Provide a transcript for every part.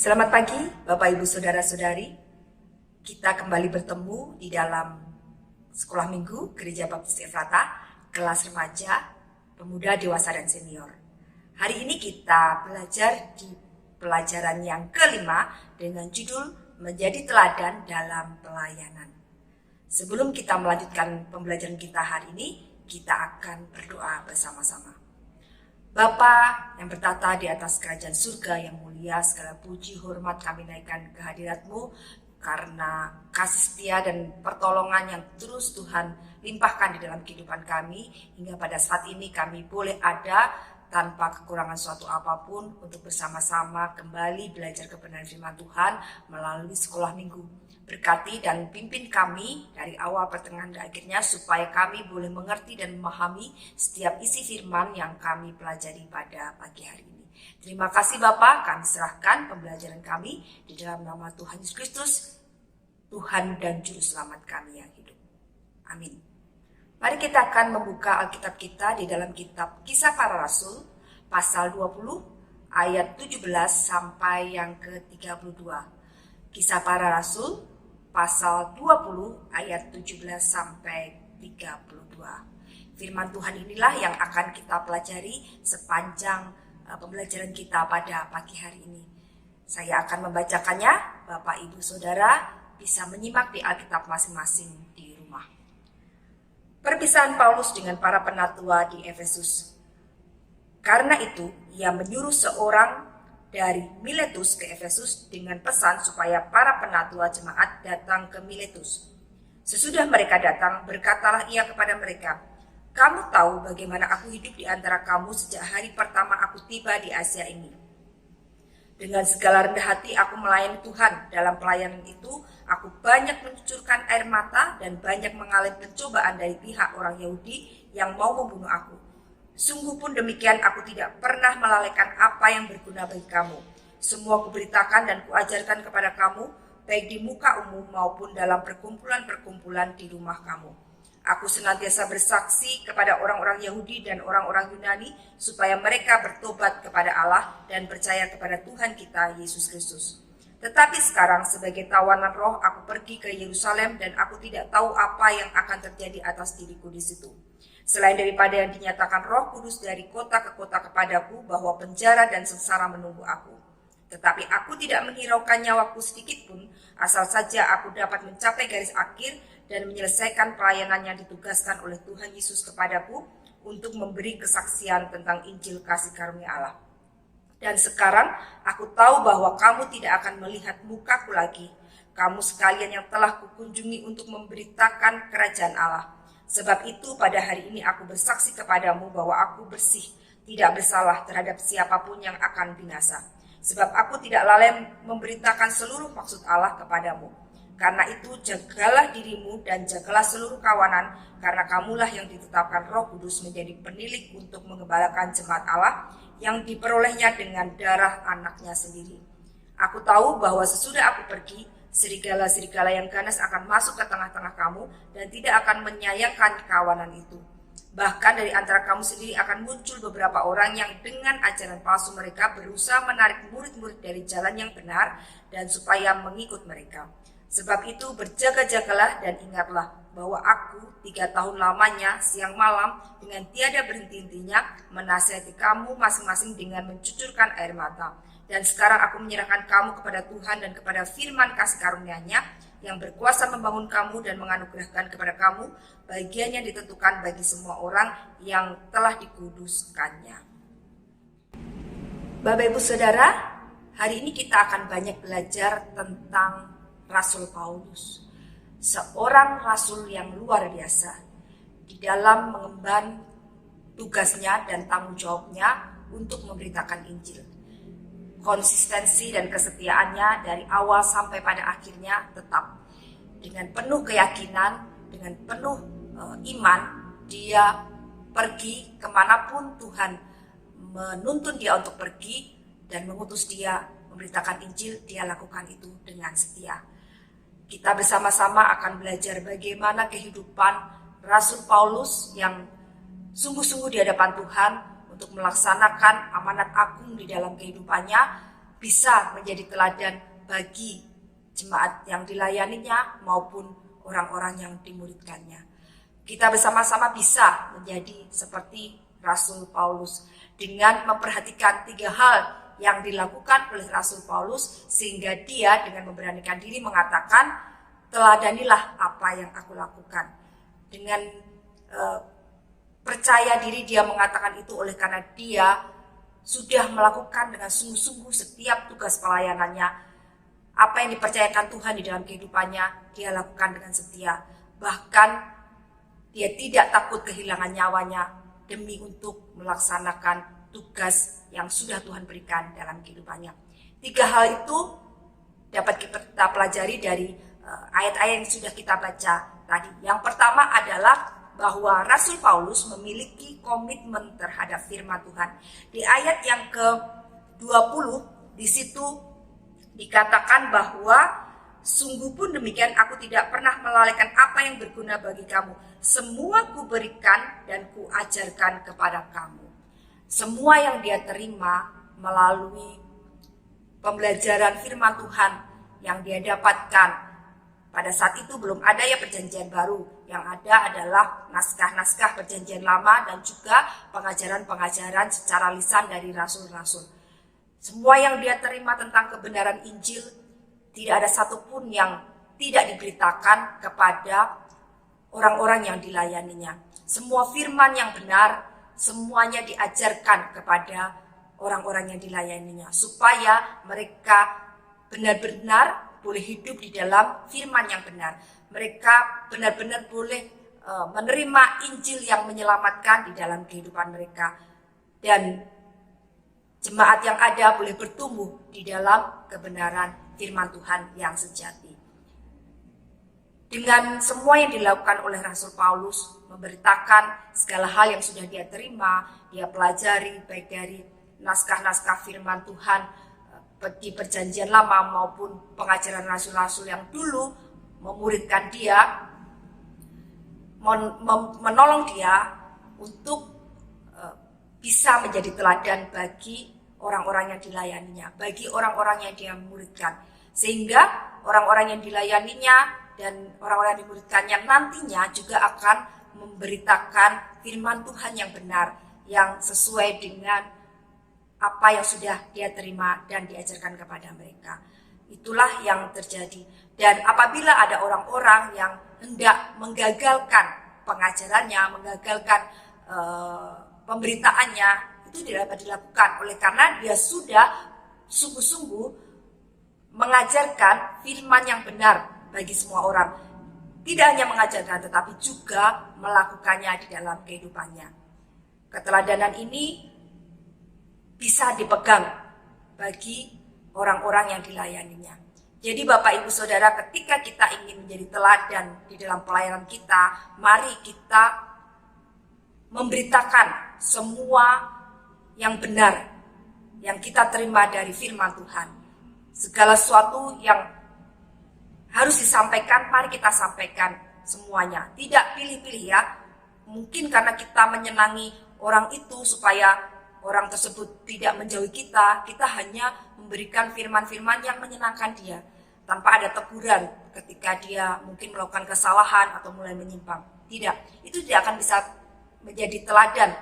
Selamat pagi, Bapak Ibu Saudara-saudari. Kita kembali bertemu di dalam sekolah minggu Gereja Baptis Efrata, kelas remaja, pemuda, dewasa, dan senior. Hari ini kita belajar di pelajaran yang kelima dengan judul Menjadi Teladan dalam Pelayanan. Sebelum kita melanjutkan pembelajaran kita hari ini, kita akan berdoa bersama-sama. Bapa yang bertata di atas kerajaan surga yang mulia, segala puji hormat kami naikkan ke hadirat-Mu karena kasih setia dan pertolongan yang terus Tuhan limpahkan di dalam kehidupan kami hingga pada saat ini kami boleh ada tanpa kekurangan suatu apapun untuk bersama-sama kembali belajar kebenaran firman Tuhan melalui sekolah minggu. Berkati dan pimpin kami dari awal, pertengahan, dan akhirnya supaya kami boleh mengerti dan memahami setiap isi firman yang kami pelajari pada pagi hari ini. Terima kasih Bapa, kami serahkan pembelajaran kami di dalam nama Tuhan Yesus Kristus, Tuhan dan Juru Selamat kami yang hidup. Amin. Mari kita akan membuka Alkitab kita di dalam kitab Kisah Para Rasul, pasal 20, ayat 17 sampai yang ke-32. Kisah Para Rasul, pasal 20 ayat 17 sampai 32. Firman Tuhan inilah yang akan kita pelajari sepanjang pembelajaran kita pada pagi hari ini. Saya akan membacakannya, Bapak Ibu Saudara bisa menyimak di Alkitab masing-masing di rumah. Perpisahan Paulus dengan para penatua di Efesus. Karena itu, ia menyuruh seorang dari Miletus ke Efesus dengan pesan supaya para penatua jemaat datang ke Miletus. Sesudah mereka datang, berkatalah ia kepada mereka, "Kamu tahu bagaimana aku hidup di antara kamu sejak hari pertama aku tiba di Asia ini. Dengan segala rendah hati aku melayani Tuhan. Dalam pelayanan itu, aku banyak mencucurkan air mata dan banyak mengalami pencobaan dari pihak orang Yahudi yang mau membunuh aku. Sungguh pun demikian, aku tidak pernah melalaikan apa yang berguna bagi kamu. Semua kuberitakan dan kuajarkan kepada kamu, baik di muka umum maupun dalam perkumpulan-perkumpulan di rumah kamu. Aku senantiasa bersaksi kepada orang-orang Yahudi dan orang-orang Yunani, supaya mereka bertobat kepada Allah dan percaya kepada Tuhan kita, Yesus Kristus. Tetapi sekarang sebagai tawanan roh, aku pergi ke Yerusalem dan aku tidak tahu apa yang akan terjadi atas diriku di situ. Selain daripada yang dinyatakan Roh Kudus dari kota ke kota kepadaku bahwa penjara dan sengsara menunggu aku. Tetapi aku tidak menghiraukan nyawaku sedikit pun, asal saja aku dapat mencapai garis akhir dan menyelesaikan pelayanan yang ditugaskan oleh Tuhan Yesus kepadaku untuk memberi kesaksian tentang Injil kasih karunia Allah. Dan sekarang aku tahu bahwa kamu tidak akan melihat mukaku lagi, kamu sekalian yang telah kukunjungi untuk memberitakan kerajaan Allah. Sebab itu pada hari ini aku bersaksi kepadamu bahwa aku bersih, tidak bersalah terhadap siapapun yang akan binasa. Sebab aku tidak lalai memberitakan seluruh maksud Allah kepadamu. Karena itu jagalah dirimu dan jagalah seluruh kawanan, karena kamulah yang ditetapkan Roh Kudus menjadi penilik untuk mengembalakan jemaat Allah yang diperolehnya dengan darah anaknya sendiri. Aku tahu bahwa sesudah aku pergi, serigala-serigala yang ganas akan masuk ke tengah-tengah kamu dan tidak akan menyayangkan kawanan itu. Bahkan dari antara kamu sendiri akan muncul beberapa orang yang dengan ajaran palsu mereka berusaha menarik murid-murid dari jalan yang benar dan supaya mengikut mereka. Sebab itu berjaga-jagalah dan ingatlah bahwa aku 3 tahun lamanya siang malam dengan tiada berhenti-hentinya menasihati kamu masing-masing dengan mencucurkan air mata. Dan sekarang aku menyerahkan kamu kepada Tuhan dan kepada firman kasih karunia-Nya yang berkuasa membangun kamu dan menganugerahkan kepada kamu bagian yang ditentukan bagi semua orang yang telah dikuduskannya." Bapak Ibu Saudara, hari ini kita akan banyak belajar tentang Rasul Paulus. Seorang rasul yang luar biasa di dalam mengemban tugasnya dan tanggung jawabnya untuk memberitakan Injil. Konsistensi dan kesetiaannya dari awal sampai pada akhirnya tetap dengan penuh keyakinan, dengan penuh iman, dia pergi kemanapun Tuhan menuntun dia untuk pergi dan mengutus dia memberitakan Injil, dia lakukan itu dengan setia. Kita bersama-sama akan belajar bagaimana kehidupan Rasul Paulus yang sungguh-sungguh di hadapan Tuhan untuk melaksanakan amanat agung di dalam kehidupannya, bisa menjadi teladan bagi jemaat yang dilayaninya maupun orang-orang yang dimuridkannya. Kita bersama-sama bisa menjadi seperti Rasul Paulus dengan memperhatikan 3 hal yang dilakukan oleh Rasul Paulus, sehingga dia dengan memberanikan diri mengatakan, teladanilah apa yang aku lakukan. Dengan percaya diri dia mengatakan itu oleh karena dia sudah melakukan dengan sungguh-sungguh setiap tugas pelayanannya. Apa yang dipercayakan Tuhan di dalam kehidupannya, dia lakukan dengan setia. Bahkan dia tidak takut kehilangan nyawanya demi untuk melaksanakan tugas yang sudah Tuhan berikan dalam kehidupannya. 3 hal itu dapat kita pelajari dari ayat-ayat yang sudah kita baca tadi. Yang pertama adalah bahwa Rasul Paulus memiliki komitmen terhadap firman Tuhan. Di ayat yang ke-20 di situ dikatakan bahwa sungguh pun demikian, aku tidak pernah melalaikan apa yang berguna bagi kamu. Semua kuberikan dan kuajarkan kepada kamu. Semua yang dia terima melalui pembelajaran firman Tuhan yang dia dapatkan. Pada saat itu belum ada ya perjanjian baru. Yang ada adalah naskah-naskah perjanjian lama dan juga pengajaran-pengajaran secara lisan dari rasul-rasul. Semua yang dia terima tentang kebenaran Injil, tidak ada satupun yang tidak diberitakan kepada orang-orang yang dilayaninya. Semua firman yang benar, semuanya diajarkan kepada orang-orang yang dilayaninya, supaya mereka benar-benar boleh hidup di dalam firman yang benar. Mereka benar-benar boleh menerima Injil yang menyelamatkan di dalam kehidupan mereka. Dan jemaat yang ada boleh bertumbuh di dalam kebenaran firman Tuhan yang sejati. Dengan semua yang dilakukan oleh Rasul Paulus, memberitakan segala hal yang sudah dia terima, dia pelajari baik dari naskah-naskah firman Tuhan di perjanjian lama maupun pengajaran rasul-rasul yang dulu memuridkan dia, menolong dia untuk bisa menjadi teladan bagi orang-orang yang dilayaninya, bagi orang-orang yang dia muridkan. Sehingga orang-orang yang dilayaninya dan orang-orang yang dimuridkannya nantinya juga akan memberitakan firman Tuhan yang benar, yang sesuai dengan apa yang sudah dia terima dan diajarkan kepada mereka. Itulah yang terjadi. Dan apabila ada orang-orang yang hendak menggagalkan pengajarannya, menggagalkan pemberitaannya, itu tidak dapat dilakukan oleh karena dia sudah sungguh-sungguh mengajarkan firman yang benar bagi semua orang. Tidak hanya mengajarkan tetapi juga melakukannya di dalam kehidupannya. Keteladanan ini bisa dipegang bagi orang-orang yang dilayaninya. Jadi Bapak Ibu Saudara, ketika kita ingin menjadi teladan di dalam pelayanan kita, mari kita memberitakan semua yang benar yang kita terima dari firman Tuhan. Segala sesuatu yang harus disampaikan, mari kita sampaikan semuanya. Tidak pilih-pilih ya. Mungkin karena kita menyenangi orang itu supaya orang tersebut tidak menjauhi kita, kita hanya memberikan firman-firman yang menyenangkan dia, tanpa ada teguran ketika dia mungkin melakukan kesalahan atau mulai menyimpang. Tidak, itu tidak akan bisa menjadi teladan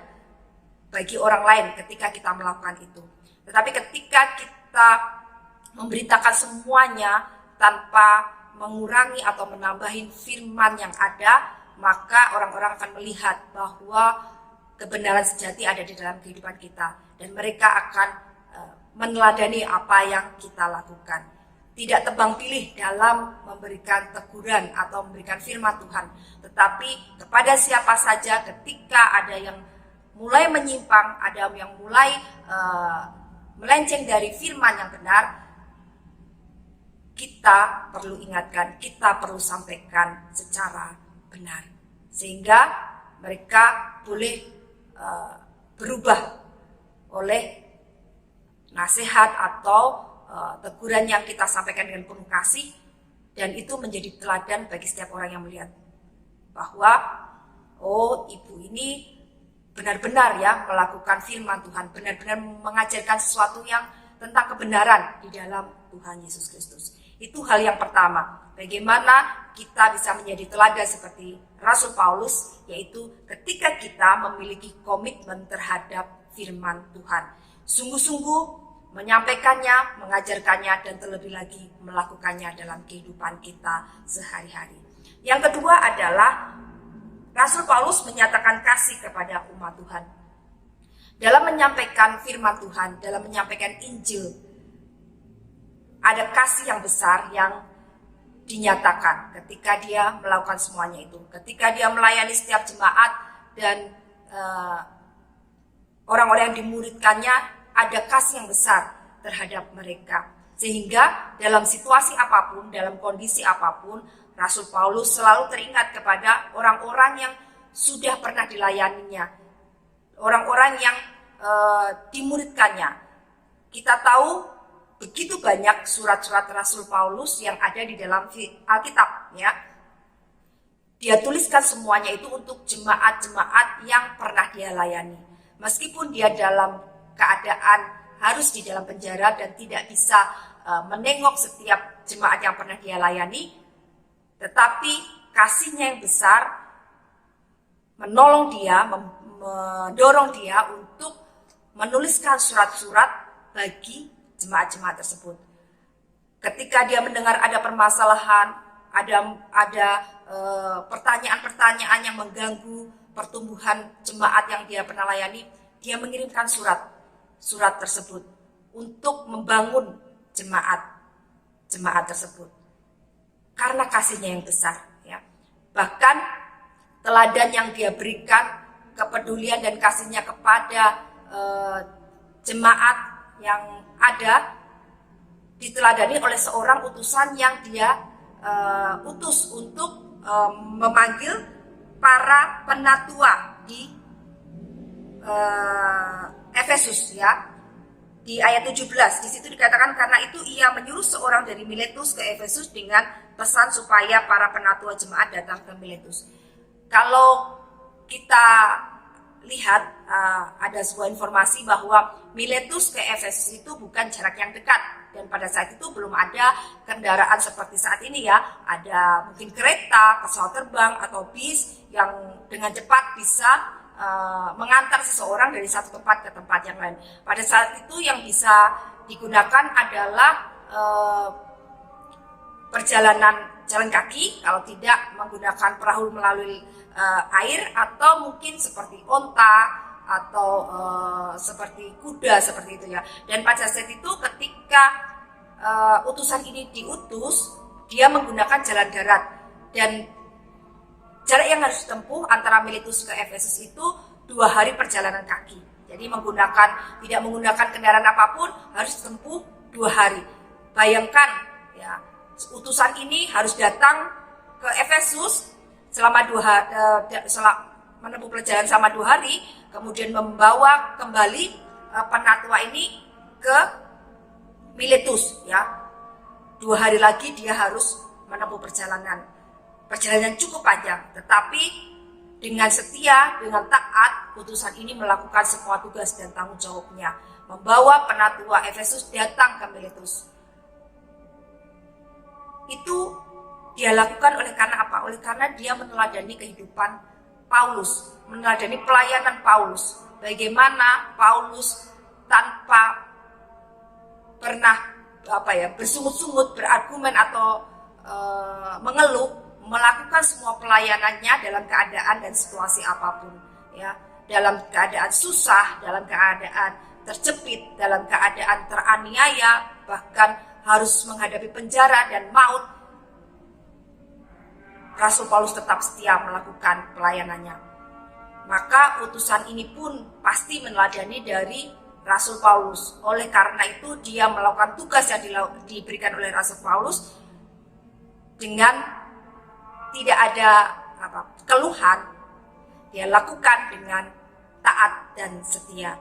bagi orang lain ketika kita melakukan itu. Tetapi ketika kita memberitakan semuanya tanpa mengurangi atau menambahin firman yang ada, maka orang-orang akan melihat bahwa kebenaran sejati ada di dalam kehidupan kita, dan mereka akan meneladani apa yang kita lakukan. Tidak tebang pilih dalam memberikan teguran atau memberikan firman Tuhan, tetapi kepada siapa saja ketika ada yang mulai menyimpang, ada yang mulai melenceng dari firman yang benar, kita perlu ingatkan, kita perlu sampaikan secara benar, sehingga mereka boleh berubah oleh nasihat atau teguran yang kita sampaikan dengan penuh kasih, dan itu menjadi teladan bagi setiap orang yang melihat bahwa oh, ibu ini benar-benar ya melakukan firman Tuhan, benar-benar mengajarkan sesuatu yang tentang kebenaran di dalam Tuhan Yesus Kristus. Itu hal yang pertama. Bagaimana kita bisa menjadi teladan seperti Rasul Paulus, yaitu ketika kita memiliki komitmen terhadap firman Tuhan. Sungguh-sungguh menyampaikannya, mengajarkannya, dan terlebih lagi melakukannya dalam kehidupan kita sehari-hari. Yang kedua adalah Rasul Paulus menyatakan kasih kepada umat Tuhan. Dalam menyampaikan firman Tuhan, dalam menyampaikan Injil, ada kasih yang besar yang dinyatakan ketika dia melakukan semuanya itu. Ketika dia melayani setiap jemaat dan orang-orang yang dimuridkannya, ada kasih yang besar terhadap mereka. Sehingga dalam situasi apapun, dalam kondisi apapun, Rasul Paulus selalu teringat kepada orang-orang yang sudah pernah dilayaninya, orang-orang yang dimuridkannya. Kita tahu begitu banyak surat-surat Rasul Paulus yang ada di dalam Alkitab, ya. Dia tuliskan semuanya itu untuk jemaat-jemaat yang pernah dia layani. Meskipun dia dalam keadaan harus di dalam penjara dan tidak bisa menengok setiap jemaat yang pernah dia layani, tetapi kasihnya yang besar menolong dia, mendorong dia untuk menuliskan surat-surat bagi jemaat-jemaat tersebut. Ketika dia mendengar ada permasalahan, ada pertanyaan-pertanyaan yang mengganggu pertumbuhan jemaat yang dia pernah layani, dia mengirimkan surat tersebut untuk membangun jemaat tersebut. Karena kasihnya yang besar, ya. Bahkan teladan yang dia berikan, kepedulian dan kasihnya kepada jemaat yang ada diteladani oleh seorang utusan yang dia utus untuk memanggil para penatua di Efesus, ya. Di ayat 17, di situ dikatakan, karena itu ia menyuruh seorang dari Miletus ke Efesus dengan pesan supaya para penatua jemaat datang ke Miletus. Kalau kita lihat ada sebuah informasi bahwa Miletus ke Efesus itu bukan jarak yang dekat, dan pada saat itu belum ada kendaraan seperti saat ini, ya. Ada mungkin kereta, pesawat terbang atau bis yang dengan cepat bisa mengantar seseorang dari satu tempat ke tempat yang lain. Pada saat itu yang bisa digunakan adalah perjalanan jalan kaki, kalau tidak menggunakan perahu melalui air, atau mungkin seperti onta atau seperti kuda, seperti itu, ya. Dan pada saat itu ketika utusan ini diutus, dia menggunakan jalan darat, dan jarak yang harus ditempuh antara Miletus ke Efesus itu 2 hari perjalanan kaki. Jadi tidak menggunakan kendaraan apapun, harus ditempuh 2 hari. Bayangkan, ya, utusan ini harus datang ke Efesus selama 2 hari, menempuh perjalanan selama 2 hari, kemudian membawa kembali penatua ini ke Miletus, ya. 2 hari lagi dia harus menempuh perjalanan cukup panjang, tetapi dengan setia, dengan taat, utusan ini melakukan semua tugas dan tanggung jawabnya, membawa penatua Efesus datang ke Miletus. Itu dia lakukan oleh karena apa? Oleh karena dia meneladani kehidupan Paulus, meneladani pelayanan Paulus. Bagaimana Paulus tanpa pernah bersungut-sungut, berargumen atau mengeluh, melakukan semua pelayanannya dalam keadaan dan situasi apapun, ya. Dalam keadaan susah, dalam keadaan terjepit, dalam keadaan teraniaya, bahkan harus menghadapi penjara dan maut, Rasul Paulus tetap setia melakukan pelayanannya. Maka utusan ini pun pasti meneladani dari Rasul Paulus. Oleh karena itu dia melakukan tugas yang diberikan oleh Rasul Paulus dengan tidak ada keluhan, dia lakukan dengan taat dan setia.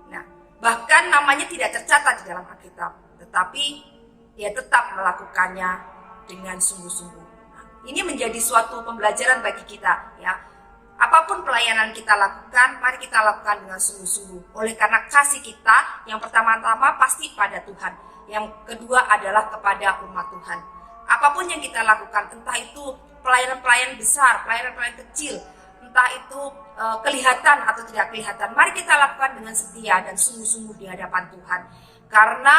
Nah, bahkan namanya tidak tercatat di dalam Alkitab, tetapi dia tetap melakukannya dengan sungguh-sungguh. Nah, ini menjadi suatu pembelajaran bagi kita, ya. Apapun pelayanan kita lakukan, mari kita lakukan dengan sungguh-sungguh. Oleh karena kasih kita yang pertama-tama pasti pada Tuhan. Yang kedua adalah kepada umat Tuhan. Apapun yang kita lakukan, entah itu pelayanan-pelayanan besar, pelayanan-pelayanan kecil, entah itu kelihatan atau tidak kelihatan, mari kita lakukan dengan setia dan sungguh-sungguh di hadapan Tuhan. Karena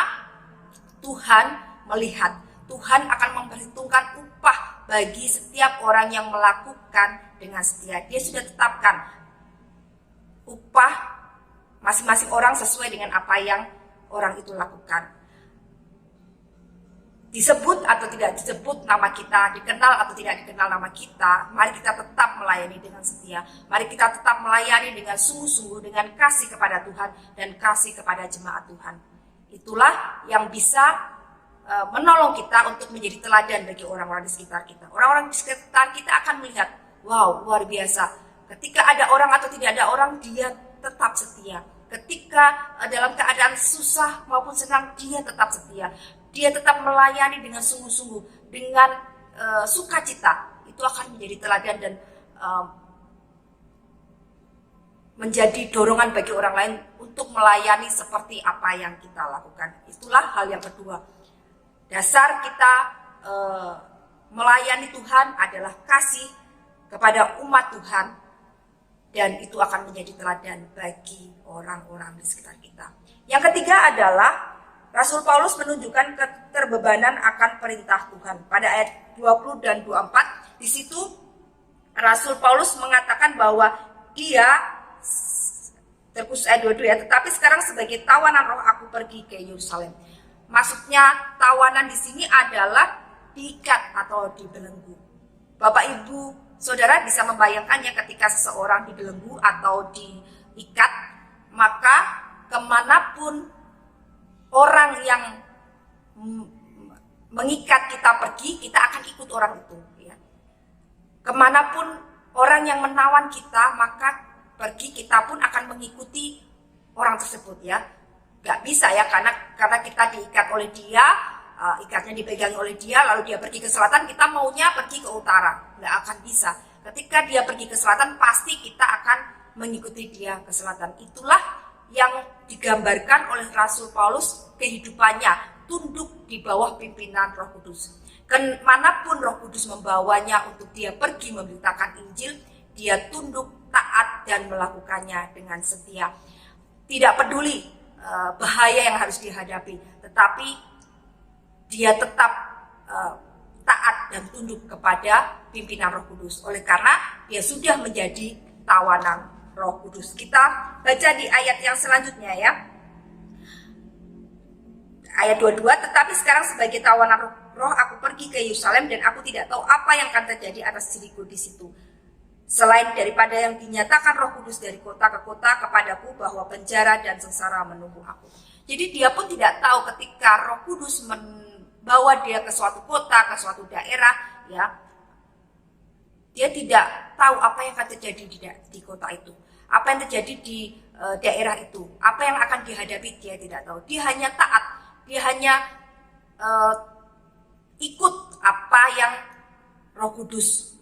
Tuhan melihat, Tuhan akan memperhitungkan upah bagi setiap orang yang melakukan dengan setia. Dia sudah tetapkan upah masing-masing orang sesuai dengan apa yang orang itu lakukan. Disebut atau tidak disebut nama kita, dikenal atau tidak dikenal nama kita, mari kita tetap melayani dengan setia. Mari kita tetap melayani dengan sungguh-sungguh, dengan kasih kepada Tuhan dan kasih kepada jemaat Tuhan. Itulah yang bisa menolong kita untuk menjadi teladan bagi orang-orang di sekitar kita. Orang-orang di sekitar kita akan melihat, wow, luar biasa. Ketika ada orang atau tidak ada orang, dia tetap setia. Ketika dalam keadaan susah maupun senang, dia tetap setia. Dia tetap melayani dengan sungguh-sungguh, dengan sukacita. Itu akan menjadi teladan dan menjadi dorongan bagi orang lain untuk melayani seperti apa yang kita lakukan. Itulah hal yang kedua. Dasar kita melayani Tuhan adalah kasih kepada umat Tuhan, dan itu akan menjadi teladan bagi orang-orang di sekitar kita. Yang ketiga adalah Rasul Paulus menunjukkan keterbebanan akan perintah Tuhan. Pada ayat 20 dan 24, di situ Rasul Paulus mengatakan bahwa dia, terkhusus ayat 22 ya, tetapi sekarang sebagai tawanan roh aku pergi ke Yerusalem. Maksudnya tawanan di sini adalah diikat atau dibelenggu. Bapak Ibu Saudara bisa membayangkannya ketika seseorang dibelenggu atau diikat, maka kemanapun orang yang mengikat kita pergi, kita akan ikut orang itu. Ya. Kemanapun orang yang menawan kita, maka pergi kita pun akan mengikuti orang tersebut. Ya, nggak bisa ya, karena kita diikat oleh dia, ikatnya dipegangi oleh dia, lalu dia pergi ke selatan, kita maunya pergi ke utara, nggak akan bisa. Ketika dia pergi ke selatan, pasti kita akan mengikuti dia ke selatan. Itulah yang digambarkan oleh Rasul Paulus, kehidupannya tunduk di bawah pimpinan Roh Kudus. Kemanapun Roh Kudus membawanya untuk dia pergi memberitakan Injil, dia tunduk, taat, dan melakukannya dengan setia. Tidak peduli bahaya yang harus dihadapi, tetapi dia tetap taat dan tunduk kepada pimpinan Roh Kudus. Oleh karena dia sudah menjadi tawanan Roh Kudus. Kita baca di ayat yang selanjutnya ya. Ayat 22, tetapi sekarang sebagai tawanan roh aku pergi ke Yerusalem dan aku tidak tahu apa yang akan terjadi atas diriku di situ. Selain daripada yang dinyatakan Roh Kudus dari kota ke kota kepadaku bahwa penjara dan sengsara menunggu aku. Jadi dia pun tidak tahu ketika Roh Kudus membawa dia ke suatu kota, ke suatu daerah, ya. Dia tidak tahu apa yang akan terjadi di kota itu. Apa yang terjadi di daerah itu, apa yang akan dihadapi dia tidak tahu. Dia hanya taat, dia hanya ikut apa yang Roh Kudus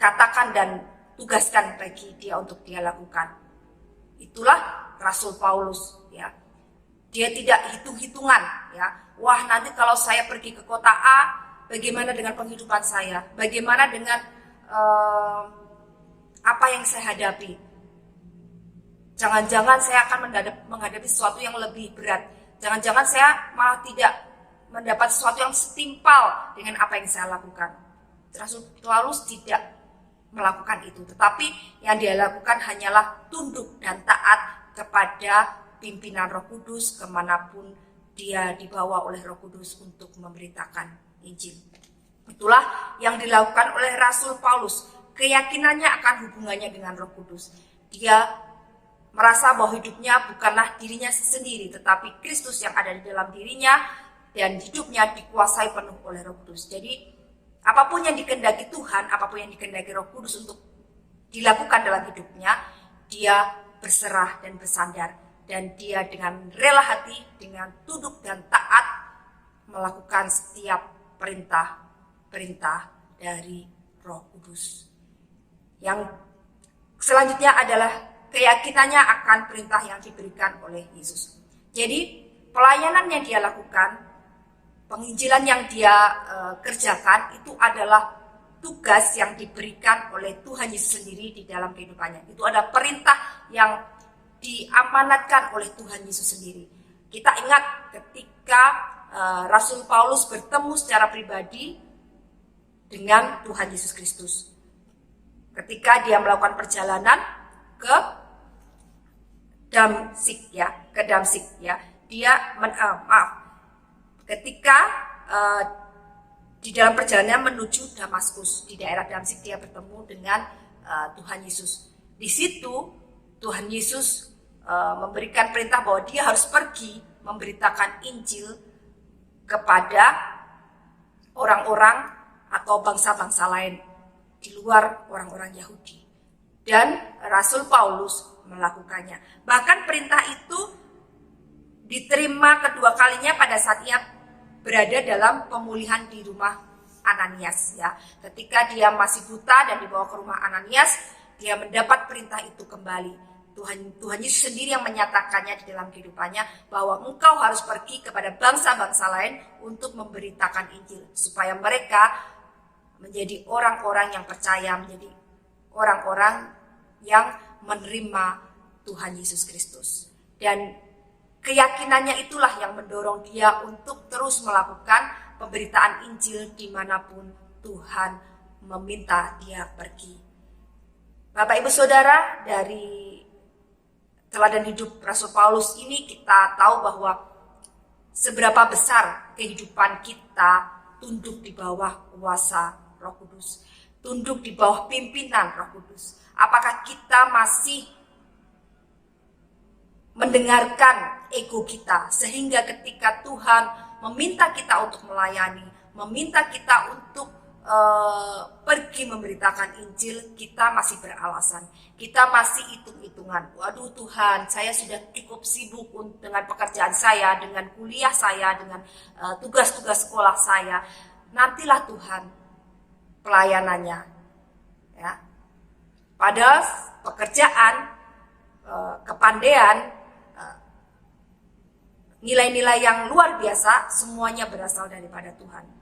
katakan dan tugaskan bagi dia untuk dia lakukan. Itulah Rasul Paulus, ya. Dia tidak hitung-hitungan, ya. Wah, nanti kalau saya pergi ke kota A, bagaimana dengan penghidupan saya? Bagaimana dengan apa yang saya hadapi? Jangan-jangan saya akan menghadapi sesuatu yang lebih berat. Jangan-jangan saya malah tidak mendapat sesuatu yang setimpal dengan apa yang saya lakukan. Rasul Paulus tidak melakukan itu, tetapi yang dia lakukan hanyalah tunduk dan taat kepada pimpinan Roh Kudus kemanapun dia dibawa oleh Roh Kudus untuk memberitakan Injil. Itulah yang dilakukan oleh Rasul Paulus. Keyakinannya akan hubungannya dengan Roh Kudus. Dia merasa bahwa hidupnya bukanlah dirinya sendiri, tetapi Kristus yang ada di dalam dirinya, dan hidupnya dikuasai penuh oleh Roh Kudus. Jadi apapun yang dikehendaki Tuhan, apapun yang dikehendaki Roh Kudus untuk dilakukan dalam hidupnya, dia berserah dan bersandar, dan dia dengan rela hati, dengan tunduk dan taat melakukan setiap perintah dari Roh Kudus. Yang selanjutnya adalah keyakinannya akan perintah yang diberikan oleh Yesus. Jadi pelayanan yang dia lakukan, penginjilan yang dia kerjakan itu adalah tugas yang diberikan oleh Tuhan Yesus sendiri di dalam kehidupannya. Itu ada perintah yang diamanatkan oleh Tuhan Yesus sendiri. Kita ingat ketika Rasul Paulus bertemu secara pribadi dengan Tuhan Yesus Kristus. Ketika dia melakukan perjalanan ke Damsik ya, ketika di dalam perjalanan menuju Damaskus, di daerah Damsik dia bertemu dengan Tuhan Yesus. Di situ Tuhan Yesus memberikan perintah bahwa dia harus pergi memberitakan Injil kepada orang-orang atau bangsa-bangsa lain di luar orang-orang Yahudi. Dan Rasul Paulus melakukannya. Bahkan perintah itu diterima kedua kalinya pada saat ia berada dalam pemulihan di rumah Ananias ya. Ketika dia masih buta dan dibawa ke rumah Ananias, dia mendapat perintah itu kembali. Tuhan Yesus sendiri yang menyatakannya di dalam kehidupannya bahwa engkau harus pergi kepada bangsa-bangsa lain untuk memberitakan Injil supaya mereka menjadi orang-orang yang percaya, menjadi orang-orang yang menerima Tuhan Yesus Kristus. Dan keyakinannya itulah yang mendorong dia untuk terus melakukan pemberitaan Injil dimanapun Tuhan meminta dia pergi. Bapak Ibu Saudara, dari teladan hidup Rasul Paulus ini kita tahu bahwa seberapa besar kehidupan kita tunduk di bawah kuasa Roh Kudus, tunduk di bawah pimpinan Roh Kudus. Apakah kita masih mendengarkan ego kita sehingga ketika Tuhan meminta kita untuk melayani, meminta kita untuk pergi memberitakan Injil, kita masih beralasan, kita masih hitung-hitungan. Waduh Tuhan, saya sudah cukup sibuk dengan pekerjaan saya, dengan kuliah saya, dengan tugas-tugas sekolah saya. Nantilah Tuhan pelayanannya, ya. Pada pekerjaan, kepandaian, nilai-nilai yang luar biasa, semuanya berasal daripada Tuhan.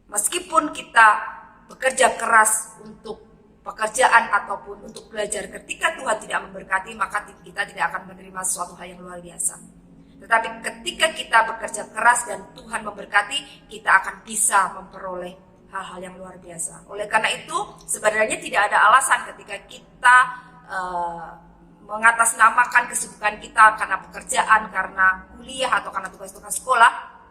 Meskipun kita bekerja keras untuk pekerjaan ataupun untuk belajar, ketika Tuhan tidak memberkati, maka kita tidak akan menerima sesuatu hal yang luar biasa. Tetapi ketika kita bekerja keras dan Tuhan memberkati, kita akan bisa memperoleh hal-hal yang luar biasa. Oleh karena itu, sebenarnya tidak ada alasan ketika kita mengatasnamakan kesibukan kita karena pekerjaan, karena kuliah, atau karena tugas-tugas sekolah.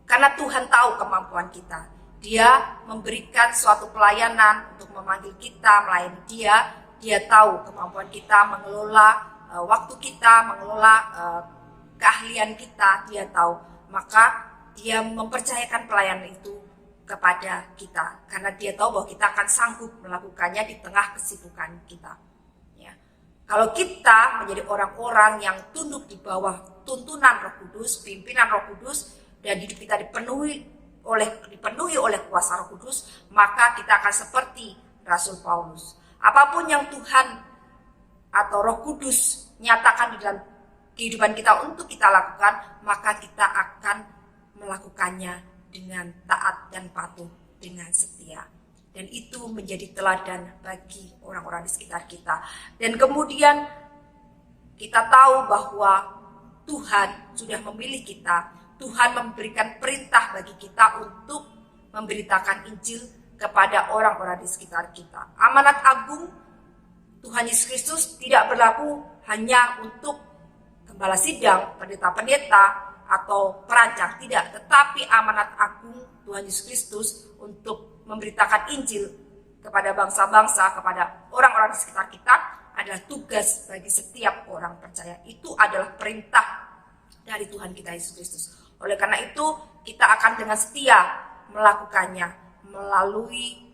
Karena Tuhan tahu kemampuan kita. Dia memberikan suatu pelayanan untuk memanggil kita, melayani dia. Dia tahu kemampuan kita mengelola waktu kita, mengelola keahlian kita. Dia tahu. Maka dia mempercayakan pelayanan itu kepada kita. Karena dia tahu bahwa kita akan sanggup melakukannya di tengah kesibukan kita. Ya. Kalau kita menjadi orang-orang yang tunduk di bawah tuntunan Roh Kudus, pimpinan Roh Kudus, dan hidup kita dipenuhi oleh kuasa Roh Kudus, maka kita akan seperti Rasul Paulus. Apapun yang Tuhan atau Roh Kudus nyatakan di dalam kehidupan kita untuk kita lakukan, maka kita akan melakukannya dengan taat dan patuh, dengan setia. Dan itu menjadi teladan bagi orang-orang di sekitar kita. Dan kemudian kita tahu bahwa Tuhan sudah memilih kita. Tuhan memberikan perintah bagi kita untuk memberitakan Injil kepada orang-orang di sekitar kita. Amanat agung Tuhan Yesus Kristus tidak berlaku hanya untuk gembala sidang, pendeta-pendeta, atau perancang, tidak. Tetapi amanat agung Tuhan Yesus Kristus untuk memberitakan Injil kepada bangsa-bangsa, kepada orang-orang di sekitar kita adalah tugas bagi setiap orang percaya. Itu adalah perintah dari Tuhan kita Yesus Kristus. Oleh karena itu, kita akan dengan setia melakukannya melalui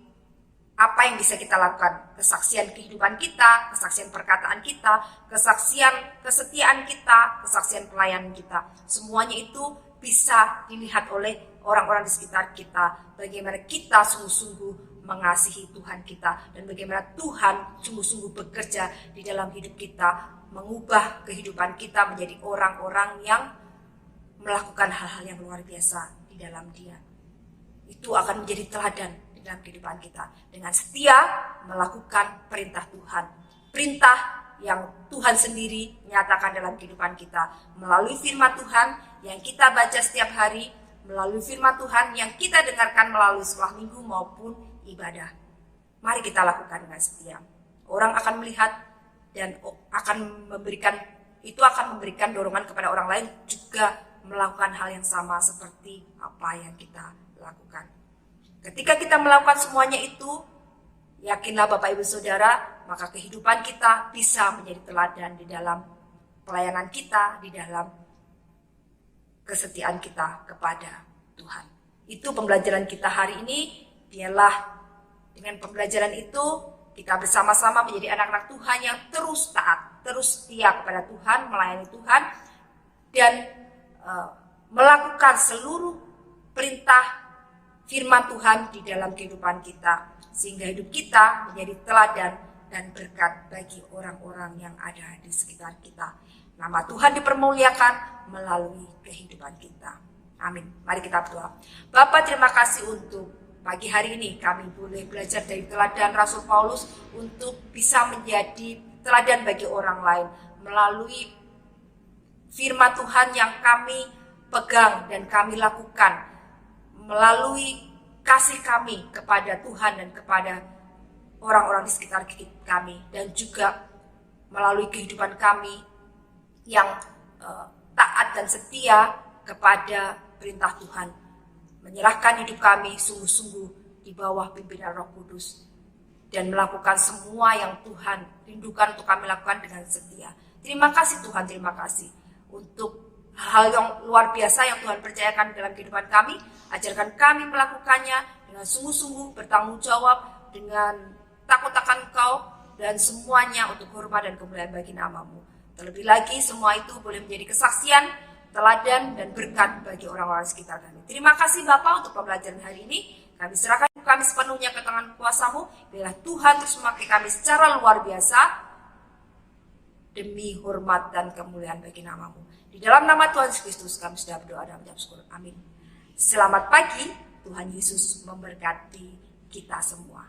apa yang bisa kita lakukan. Kesaksian kehidupan kita, kesaksian perkataan kita, kesaksian kesetiaan kita, kesaksian pelayanan kita. Semuanya itu bisa dilihat oleh orang-orang di sekitar kita. Bagaimana kita sungguh-sungguh mengasihi Tuhan kita dan bagaimana Tuhan sungguh-sungguh bekerja di dalam hidup kita, mengubah kehidupan kita menjadi orang-orang yang melakukan hal-hal yang luar biasa di dalam Dia. Itu akan menjadi teladan di dalam kehidupan kita dengan setia melakukan perintah Tuhan, perintah yang Tuhan sendiri nyatakan dalam kehidupan kita melalui firman Tuhan yang kita baca setiap hari, melalui firman Tuhan yang kita dengarkan melalui sekolah minggu maupun ibadah. Mari kita lakukan dengan setia. Orang akan melihat dan akan memberikan dorongan kepada orang lain juga melakukan hal yang sama seperti apa yang kita lakukan. Ketika kita melakukan semuanya itu, yakinlah Bapak Ibu Saudara, maka kehidupan kita bisa menjadi teladan di dalam pelayanan kita, di dalam kesetiaan kita kepada Tuhan. Itu pembelajaran kita hari ini. Biarlah dengan pembelajaran itu kita bersama-sama menjadi anak-anak Tuhan yang terus taat, terus setia kepada Tuhan, melayani Tuhan, dan melakukan seluruh perintah firman Tuhan di dalam kehidupan kita, sehingga hidup kita menjadi teladan dan berkat bagi orang-orang yang ada di sekitar kita. Nama Tuhan dipermuliakan melalui kehidupan kita. Amin. Mari kita berdoa. Bapa, terima kasih untuk pagi hari ini kami boleh belajar dari teladan Rasul Paulus untuk bisa menjadi teladan bagi orang lain melalui firman Tuhan yang kami pegang dan kami lakukan, melalui kasih kami kepada Tuhan dan kepada orang-orang di sekitar kami, dan juga melalui kehidupan kami yang taat dan setia kepada perintah Tuhan, menyerahkan hidup kami sungguh-sungguh di bawah pimpinan Roh Kudus dan melakukan semua yang Tuhan rindukan untuk kami lakukan dengan setia. Terima kasih Tuhan, terima kasih untuk hal yang luar biasa yang Tuhan percayakan dalam kehidupan kami. Ajarkan kami melakukannya dengan sungguh-sungguh, bertanggung jawab, dengan takut akan Engkau, dan semuanya untuk hormat dan kemuliaan bagi nama-Mu. Terlebih lagi semua itu boleh menjadi kesaksian, teladan, dan berkat bagi orang-orang sekitar kami. Terima kasih Bapa untuk pembelajaran hari ini. Kami serahkan kami sepenuhnya ke tangan kuasa-Mu. Biarlah Tuhan terus memakai kami secara luar biasa demi hormat dan kemuliaan bagi nama-Mu. Di dalam nama Tuhan Yesus Kristus kami sudah berdoa dan mengucap syukur. Amin. Selamat pagi, Tuhan Yesus memberkati kita semua.